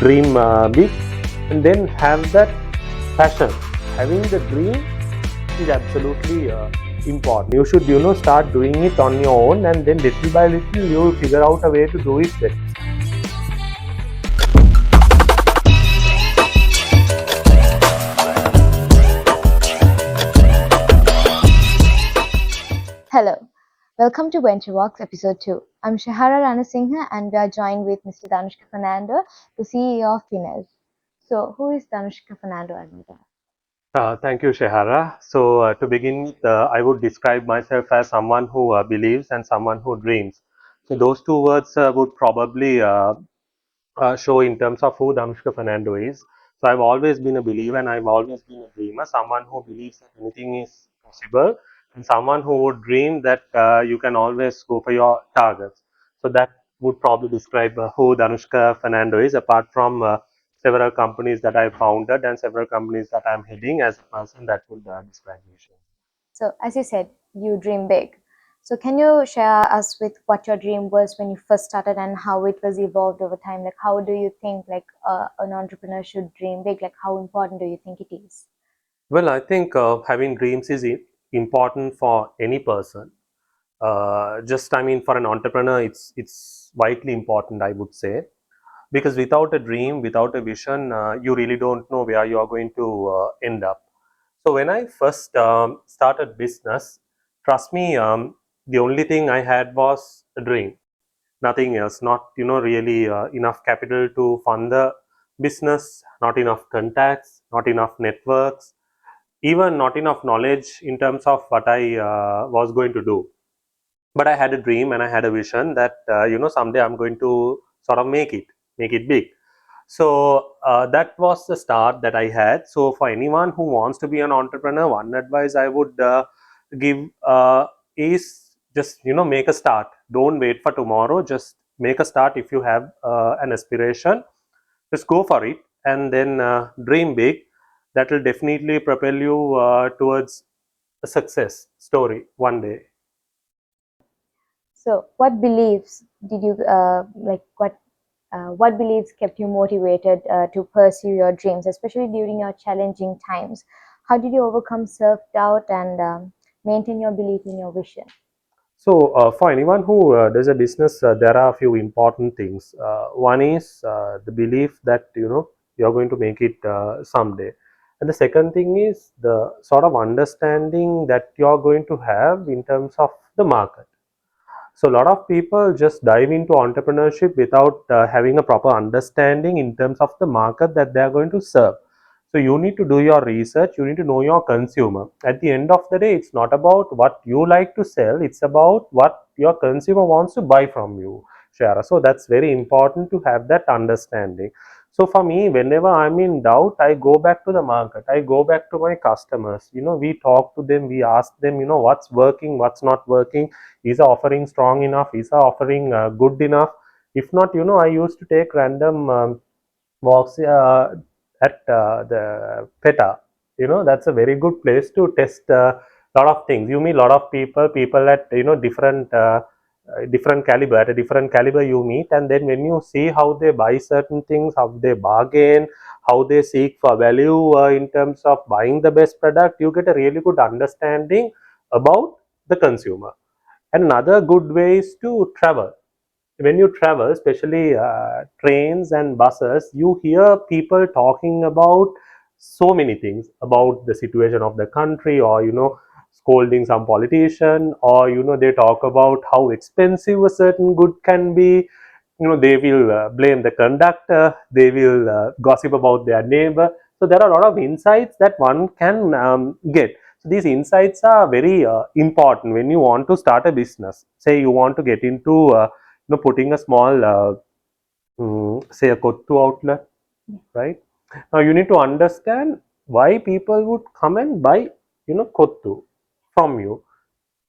dream big, and then have that passion. Having the dream is absolutely important. You should start doing it on your own, and then little by little you will figure out a way to do it better. Hello, welcome to Venture Vox episode 2. I'm Shahara Ranasinghe and we are joined with Mr. Danushka Fernando, the CEO of Finez. So, who is Danushka Fernando, Admira? Thank you, Shehara. So, to begin with, I would describe myself as someone who believes and someone who dreams. So, those two words would probably show in terms of who Dhanushka Fernando is. So, I've always been a believer and I've always been a dreamer, someone who believes that anything is possible, and someone who would dream that you can always go for your targets. So, that would probably describe who Dhanushka Fernando is, apart from several companies that I've founded and several companies that I'm heading. As a person, that would describe me. So, as you said, you dream big. So, can you share us with what your dream was when you first started and how it was evolved over time? Like, how do you think an entrepreneur should dream big? Like, how important do you think it is? Well, I think having dreams is important for any person. Just, I mean, for an entrepreneur, it's vitally important, I would say, because without a dream, without a vision, you really don't know where you are going to end up. So when I first started business, trust me, the only thing I had was a dream, nothing else. Not really enough capital to fund the business, not enough contacts, not enough networks, even not enough knowledge in terms of what I was going to do. But I had a dream and I had a vision that someday I'm going to sort of make it big. So that was the start that I had. So for anyone who wants to be an entrepreneur, one advice I would give is just make a start. Don't wait for tomorrow. Just make a start. If you have an aspiration, just go for it, and then dream big. That will definitely propel you towards a success story one day. So, what beliefs did you what beliefs kept you motivated to pursue your dreams, especially during your challenging times? How did you overcome self-doubt and maintain your belief in your vision? So, for anyone who does a business, there are a few important things. One is the belief that you're going to make it someday, and the second thing is the sort of understanding that you're going to have in terms of the market. So, a lot of people just dive into entrepreneurship without having a proper understanding in terms of the market that they are going to serve. So, you need to do your research, you need to know your consumer. At the end of the day, it's not about what you like to sell, it's about what your consumer wants to buy from you, Shara. So, that's very important to have that understanding. So, for me, whenever I'm in doubt, I go back to the market, I go back to my customers. We talk to them, we ask them, what's working, what's not working. Is the offering strong enough? Is the offering good enough? If not, I used to take random walks at the PETA. That's a very good place to test a lot of things. You meet a lot of people at different caliber. At a different caliber, you meet, and then when you see how they buy certain things, how they bargain, how they seek for value in terms of buying the best product, you get a really good understanding about the consumer. And another good way is to travel. When you travel, especially trains and buses, you hear people talking about so many things about the situation of the country, or scolding some politician, or they talk about how expensive a certain good can be. They will blame the conductor, they will gossip about their neighbor. So there are a lot of insights that one can get. So these insights are very important when you want to start a business. Say you want to get into putting a small say a kottu outlet, right? Now you need to understand why people would come and buy kottu from you.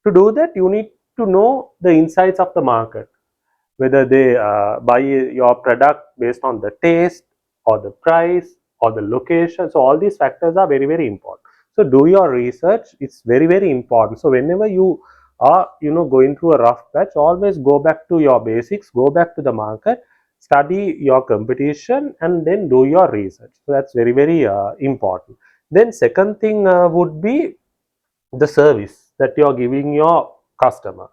To do that, you need to know the insights of the market, whether they buy your product based on the taste or the price or the location. So all these factors are very, very important. So do your research. It's very, very important. So whenever you are going through a rough patch, always go back to your basics, go back to the market, study your competition and then do your research. So that's very very important. Then second thing would be the service that you're giving your customer.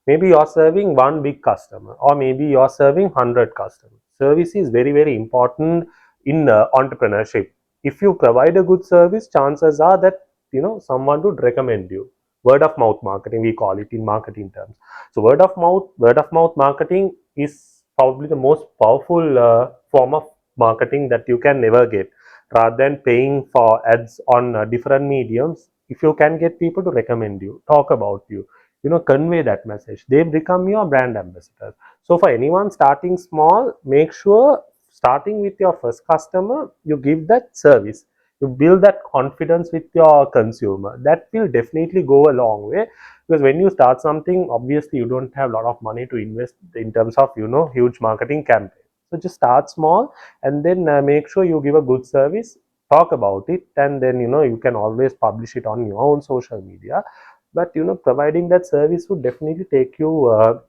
Maybe you're serving one big customer, or maybe you're serving 100 customers. Service is very very important in entrepreneurship. If you provide a good service, chances are that someone would recommend you. Word of mouth marketing, we call it in marketing terms. So word of mouth marketing is probably the most powerful form of marketing that you can never get. Rather than paying for ads on different mediums, if you can get people to recommend you, talk about you, convey that message, they become your brand ambassador. So for anyone starting small, make sure starting with your first customer, you give that service, you build that confidence with your consumer. That will definitely go a long way, because when you start something, obviously you don't have a lot of money to invest in terms of huge marketing campaign. So just start small, and then make sure you give a good service, talk about it, and then you can always publish it on your own social media. But providing that service would definitely take you a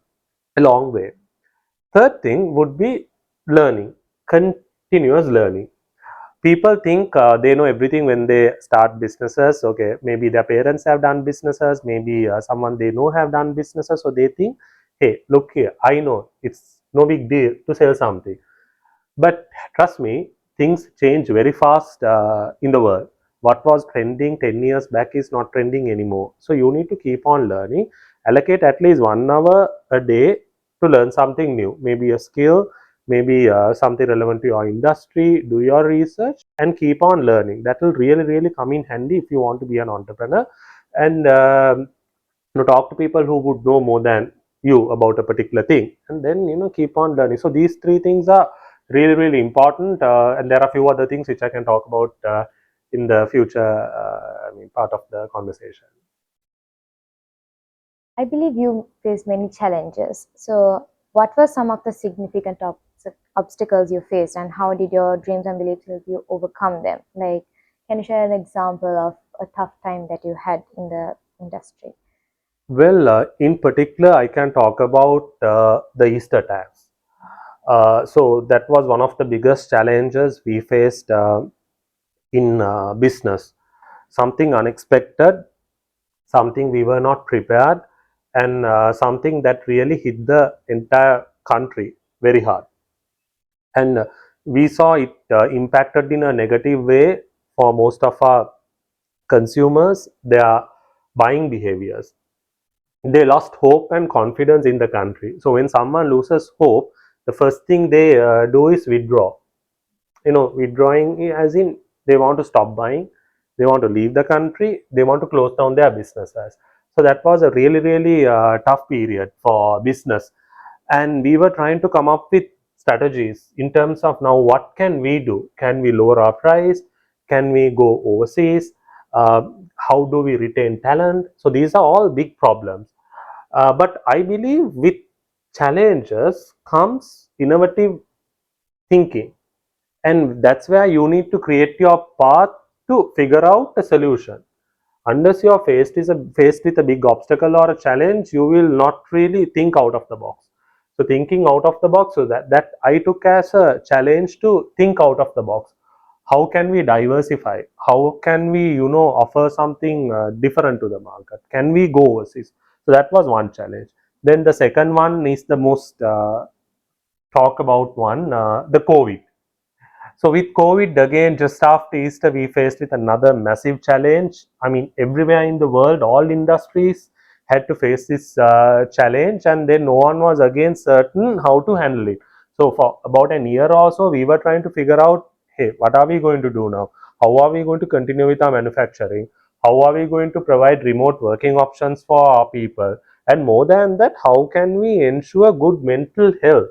long way. Third thing would be learning, continuous learning. People think they know everything when they start businesses. Okay, maybe their parents have done businesses, maybe someone they know have done businesses, so they think, hey, look here, I know, it's no big deal to sell something. But trust me, things change very fast in the world. What was trending 10 years back is not trending anymore. So you need to keep on learning. Allocate at least 1 hour a day to learn something new, maybe a skill, maybe something relevant to your industry. Do your research and keep on learning. That will really, really come in handy if you want to be an entrepreneur. And talk to people who would know more than you about a particular thing, and then keep on learning. So these three things are really really important, and there are a few other things which I can talk about in the future, part of the conversation. I believe you faced many challenges. So, what were some of the significant obstacles you faced, and how did your dreams and beliefs help you overcome them? Like, can you share an example of a tough time that you had in the industry? Well, in particular, I can talk about the Easter tax. So that was one of the biggest challenges we faced in business. Something unexpected, something we were not prepared, and something that really hit the entire country very hard. And we saw it impacted in a negative way for most of our consumers, their buying behaviors. They lost hope and confidence in the country. So when someone loses hope, the first thing they do is withdraw. Withdrawing as in they want to stop buying, they want to leave the country, they want to close down their businesses. So that was a really really tough period for business, and we were trying to come up with strategies in terms of, now what can we do? Can we lower our price? Can we go overseas? How do we retain talent? So these are all big problems, but I believe with challenges comes innovative thinking, and that's where you need to create your path to figure out a solution. Unless you're faced with a big obstacle or a challenge, you will not really think out of the box. So thinking out of the box, so that I took as a challenge to think out of the box. How can we diversify? How can we offer something different to the market? Can we go overseas? So that was one challenge. Then the second one is the most talk about one, the COVID. So with COVID again, just after Easter, we faced with another massive challenge. I mean, everywhere in the world, all industries had to face this challenge, and then no one was again certain how to handle it. So for about a year or so, we were trying to figure out, hey, what are we going to do now? How are we going to continue with our manufacturing? How are we going to provide remote working options for our people? And more than that, how can we ensure good mental health?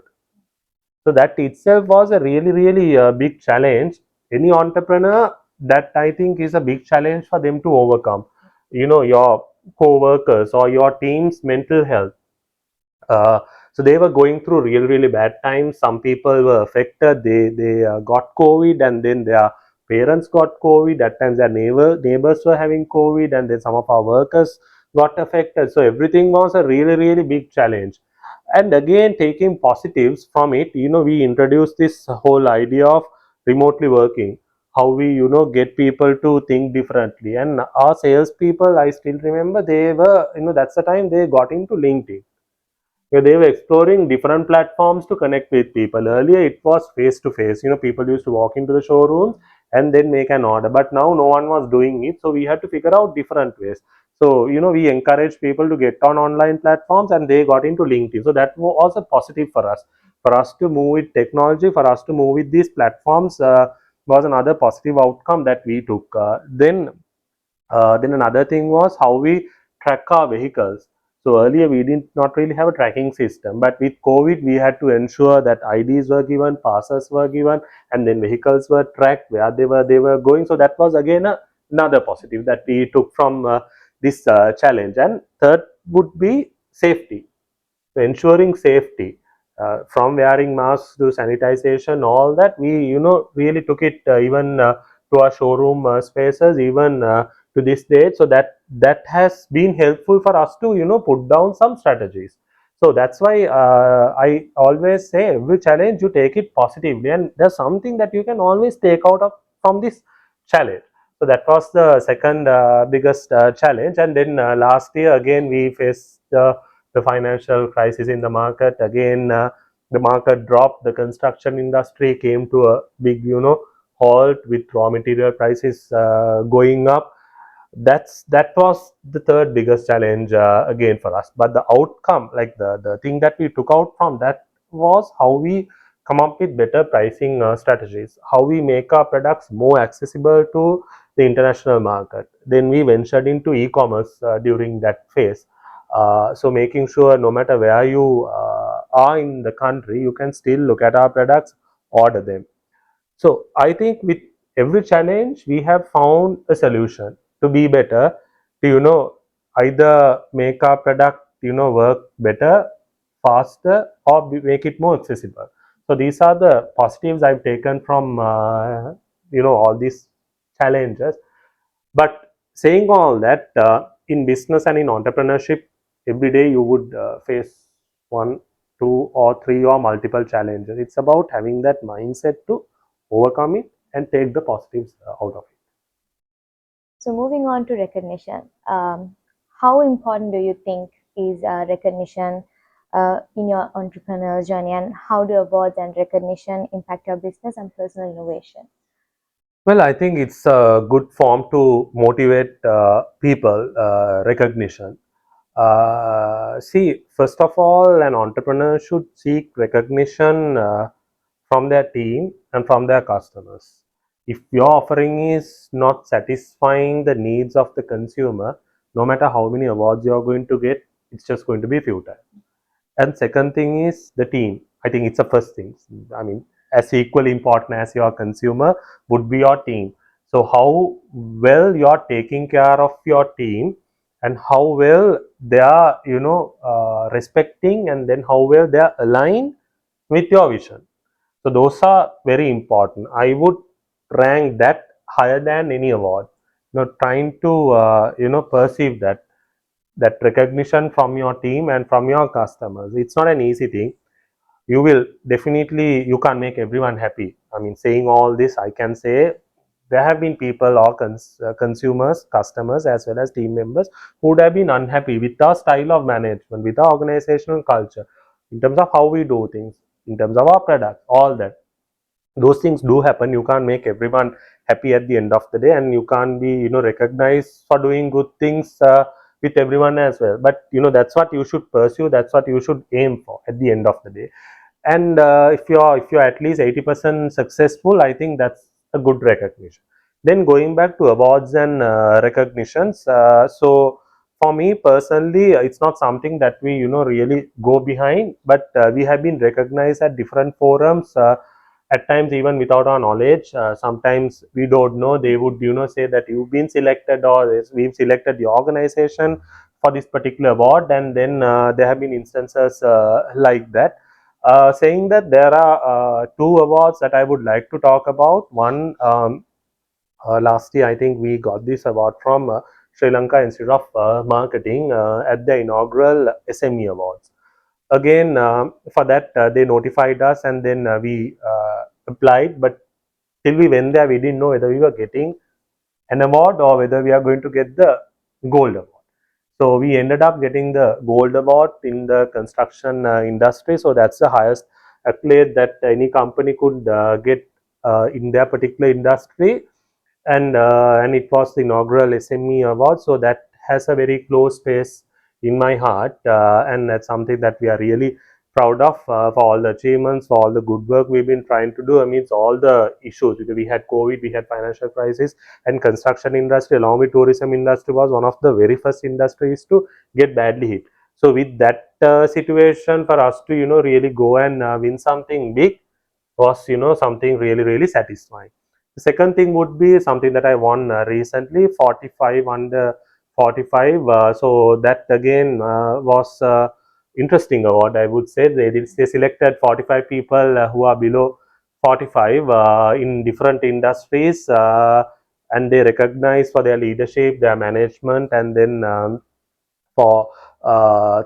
So that itself was a really, really big challenge. Any entrepreneur, that I think is a big challenge for them to overcome. Your co-workers or your team's mental health. Uh, so they were going through really, really bad times. Some people were affected. They got COVID, and then their parents got COVID. At times their neighbors were having COVID, and then some of our workers got affected. So everything was a really, really big challenge. And again, taking positives from it, we introduced this whole idea of remotely working, how we get people to think differently. And our salespeople, I still remember, they were, that's the time they got into LinkedIn. They were exploring different platforms to connect with people. Earlier, it was face to face. People used to walk into the showroom and then make an order. But now, no one was doing it, so we had to figure out different ways. So, we encouraged people to get on online platforms, and they got into LinkedIn. So that was a positive for us to move with technology, for us to move with these platforms. Was another positive outcome that we took. Then another thing was how we track our vehicles. So earlier we did not really have a tracking system, but with COVID we had to ensure that IDs were given, passes were given, and then vehicles were tracked where they were going. So that was again another positive that we took from this challenge. And third would be safety. So ensuring safety, from wearing masks to sanitization, all that we really took it, even to our showroom spaces, even to this date. So that has been helpful for us to put down some strategies. So that's why I always say every challenge you take it positively, and there's something that you can always take out of from this challenge. So that was the second biggest challenge. And then last year again we faced the financial crisis in the market. Again, the market dropped. The construction industry came to a big, halt, with raw material prices going up. That was the third biggest challenge again for us. But the outcome, like the thing that we took out from that, was how we come up with better pricing strategies, how we make our products more accessible to the international market. Then we ventured into e-commerce during that phase. So making sure no matter where you are in the country, you can still look at our products, order them. So I think with every challenge, we have found a solution to be better, to either make our product work better, faster, or make it more accessible. So these are the positives I've taken from all these challenges. But saying all that, in business and in entrepreneurship, every day you would face one, two, or three, or multiple challenges. It's about having that mindset to overcome it and take the positives out of it. So moving on to recognition, how important do you think is recognition in your entrepreneurial journey, and how do awards and recognition impact your business and personal innovation? Well, I think it's a good form to motivate people, recognition. See, first of all, an entrepreneur should seek recognition from their team and from their customers. If your offering is not satisfying the needs of the consumer, no matter how many awards you're going to get, it's just going to be futile. And second thing is the team. I think it's the first thing. I mean, as equally important as your consumer would be your team. So how well you're taking care of your team, and how well they are, respecting, and then how well they are aligned with your vision. So those are very important. I would rank that higher than any award. Trying to perceive that recognition from your team and from your customers. It's not an easy thing. You can't make everyone happy. I mean, saying all this, I can say there have been people, or consumers, customers, as well as team members, who would have been unhappy with our style of management, with our organizational culture, in terms of how we do things, in terms of our product, all that. Those things do happen. You can't make everyone happy at the end of the day, and you can't be recognized for doing good things with everyone as well. But that's what you should pursue, that's what you should aim for at the end of the day. And if you're at least 80% successful, I think that's a good recognition. Then going back to awards and recognitions, so for me personally, it's not something that we really go behind, but we have been recognized at different forums, at times even without our knowledge. Sometimes we don't know, they would say that you've been selected, or we've selected the organization for this particular award. And then there have been instances like that. Saying that, there are two awards that I would like to talk about. One, last year I think we got this award from Sri Lanka Institute of Marketing at the inaugural SME Awards. again, for that, they notified us, and then we applied. But till we went there, we didn't know whether we were getting an award or whether we are going to get the gold award. So we ended up getting the gold award in the construction industry. So that's the highest accolade that any company could get in their particular industry. And it was the inaugural SME award. So that has a very close space in my heart, and that's something that we are really proud of, for all the achievements, for all the good work we've been trying to do amidst all the issues. Because we had COVID, we had financial crisis, and construction industry along with tourism industry was one of the very first industries to get badly hit. So with that situation, for us to really go and win something big was something really satisfying. The second thing would be something that I won recently, 45 under 45. So that again was interesting award, I would say. They selected 45 people who are below 45 in different industries, and they recognize for their leadership, their management, and then for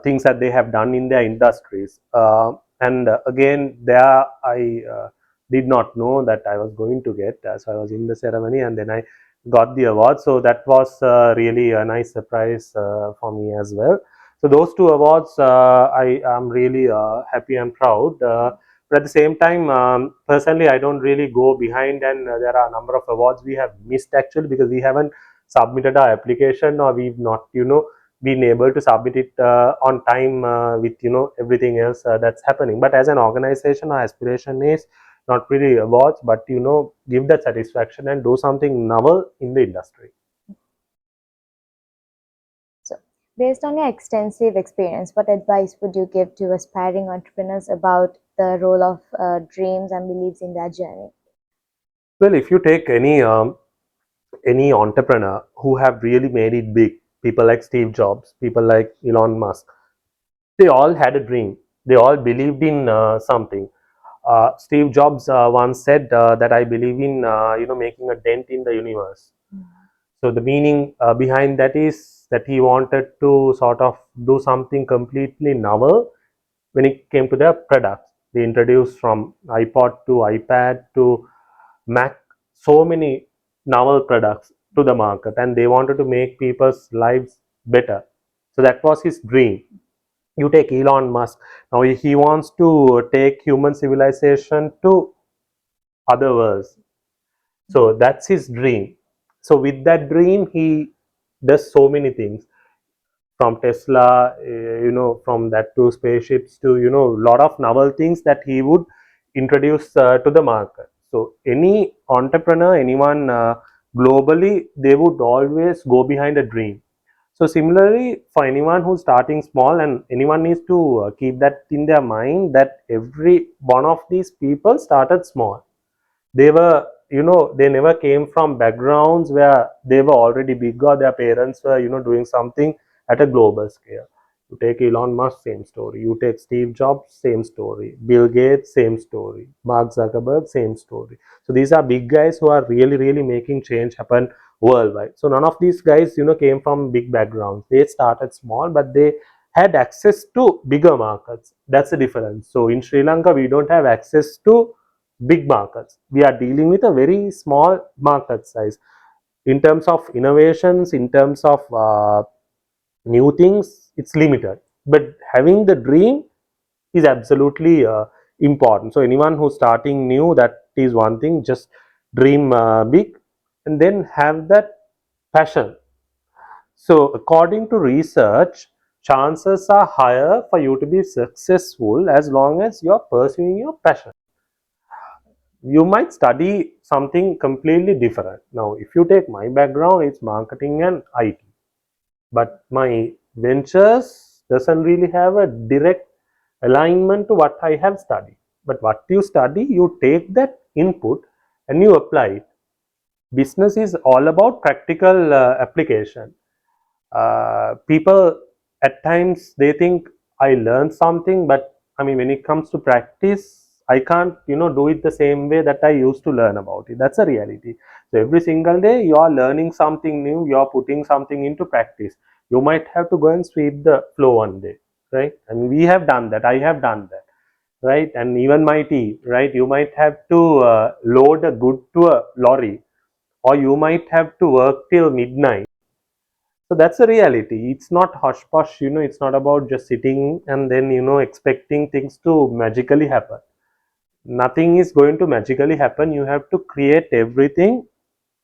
things that they have done in their industries. And again, there I did not know that I was going to get. So I was in the ceremony, and then I got the award. So that was really a nice surprise for me as well. So those two awards, I am really happy and proud. But at the same time, personally, I don't really go behind, and there are a number of awards we have missed actually because we haven't submitted our application, or we've not, been able to submit it on time with everything else that's happening. But as an organization, our aspiration is not really awards, but give that satisfaction and do something novel in the industry. So, based on your extensive experience, what advice would you give to aspiring entrepreneurs about the role of dreams and beliefs in their journey? Well, if you take any entrepreneur who have really made it big, people like Steve Jobs, people like Elon Musk, they all had a dream. They all believed in something. Steve Jobs once said that I believe in making a dent in the universe. So the meaning behind that is that he wanted to sort of do something completely novel when it came to their products. They introduced from iPod to iPad to Mac so many novel products to the market, and they wanted to make people's lives better. So that was his dream. You take Elon Musk. Now he wants to take human civilization to other worlds. So that's his dream. So with that dream, he does so many things, from Tesla, from that to spaceships to a lot of novel things that he would introduce to the market. So any entrepreneur, anyone globally, they would always go behind a dream. So similarly, for anyone who's starting small, and anyone needs to keep that in their mind, that every one of these people started small. They were, they never came from backgrounds where they were already big, or their parents were doing something at a global scale. You take Elon Musk, same story. You take Steve Jobs, same story. Bill Gates, same story. Mark Zuckerberg, same story. So these are big guys who are really making change happen worldwide. So none of these guys came from big backgrounds. They started small, but they had access to bigger markets. That's the difference. So in Sri Lanka, we don't have access to big markets. We are dealing with a very small market size. In terms of innovations, in terms of new things, it's limited. But having the dream is absolutely important. So anyone who's starting new, that is one thing. Just dream big, and then have that passion. So according to research, chances are higher for you to be successful as long as you're pursuing your passion. You might study something completely different. Now, if you take my background, it's marketing and IT, but my ventures doesn't really have a direct alignment to what I have studied. But what you study, you take that input and you apply it. Business is all about practical application. People at times they think I learned something, but I mean when it comes to practice, I can't do it the same way that I used to learn about it. That's a reality. So every single day you are learning something new, you are putting something into practice. You might have to go and sweep the floor one day, right? I mean, we have done that. I have done that, right? And even my team, right? You might have to load a good to a lorry, or you might have to work till midnight. So that's a reality. It's not hush push, it's not about just sitting and then, expecting things to magically happen. Nothing is going to magically happen. You have to create everything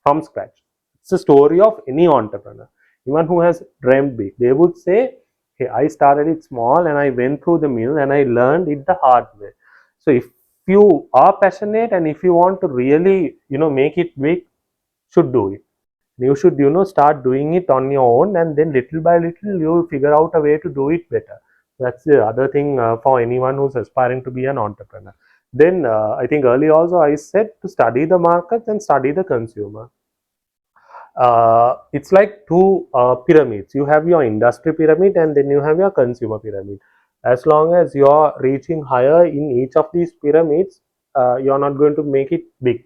from scratch. It's the story of any entrepreneur. Even who has dreamed big, they would say, hey, I started it small and I went through the mill and I learned it the hard way. So if you are passionate and if you want to really, make it big, should do it. You should, start doing it on your own, and then little by little you'll figure out a way to do it better. That's the other thing for anyone who's aspiring to be an entrepreneur. Then I think earlier also I said to study the market and study the consumer. It's like two pyramids. You have your industry pyramid and then you have your consumer pyramid. As long as you're reaching higher in each of these pyramids, you're not going to make it big.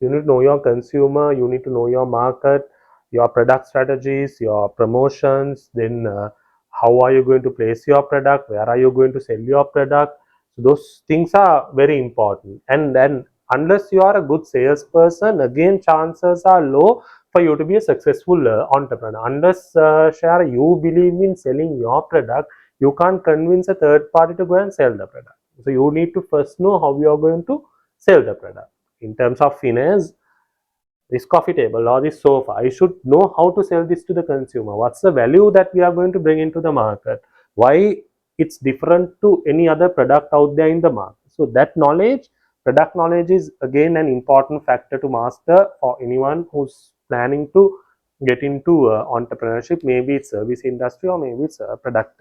You need to know your consumer, you need to know your market, your product strategies, your promotions, then how are you going to place your product, where are you going to sell your product. So those things are very important. And then unless you are a good salesperson, again chances are low for you to be a successful entrepreneur. Unless Shara, you believe in selling your product, you can't convince a third party to go and sell the product. So you need to first know how you are going to sell the product. In terms of Finez, this coffee table or this sofa, I should know how to sell this to the consumer. What's the value that we are going to bring into the market? Why it's different to any other product out there in the market? So that knowledge, product knowledge, is again an important factor to master for anyone who's planning to get into entrepreneurship. Maybe it's service industry or maybe it's a product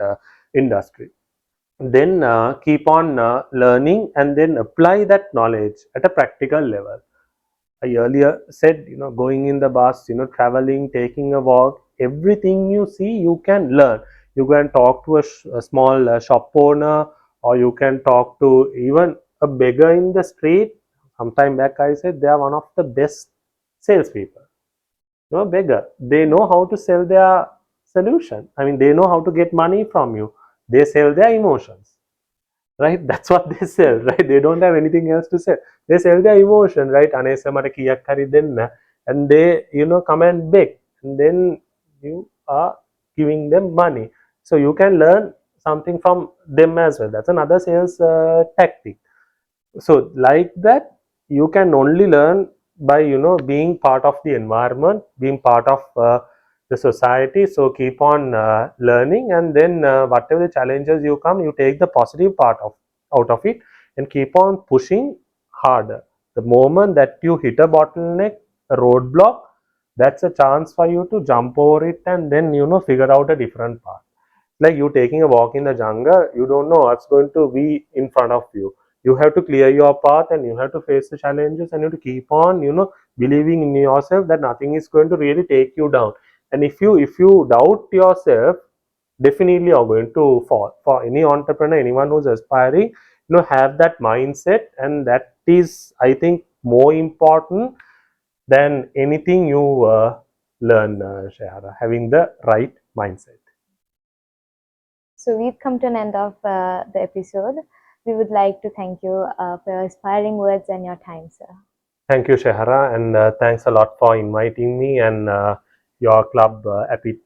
industry. Then keep on learning and then apply that knowledge at a practical level. I earlier said, going in the bus, traveling, taking a walk, everything you see, you can learn. You can talk to a small shop owner, or you can talk to even a beggar in the street. Sometime back, I said they are one of the best salespeople. Beggar. They know how to sell their solution. I mean, they know how to get money from you. They sell their emotions, right? That's what they sell, right? They don't have anything else to sell. They sell their emotion, right? Anesa mata kiyak hari denna, and they come and beg, and then you are giving them money. So you can learn something from them as well. That's another sales tactic. So like that, you can only learn by being part of the environment, being part of the society. So keep on learning, and then whatever the challenges you come, you take the positive part of out of it and keep on pushing harder. The moment that you hit a bottleneck, a roadblock, that's a chance for you to jump over it and then figure out a different path. Like you taking a walk in the jungle, you don't know what's going to be in front of you. You have to clear your path and you have to face the challenges, and you have to keep on believing in yourself that nothing is going to really take you down. And if you doubt yourself, definitely you're going to fall. For any entrepreneur, anyone who's aspiring, have that mindset, and that is, I think, more important than anything you learn, Shahara, having the right mindset. So we've come to an end of the episode. We would like to thank you for your inspiring words and your time, sir. Thank you, Shehara, and thanks a lot for inviting me and your club, Epit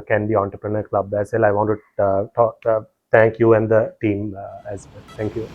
Kandy Entrepreneur Club as well. I want to thank you and the team as well. Thank you.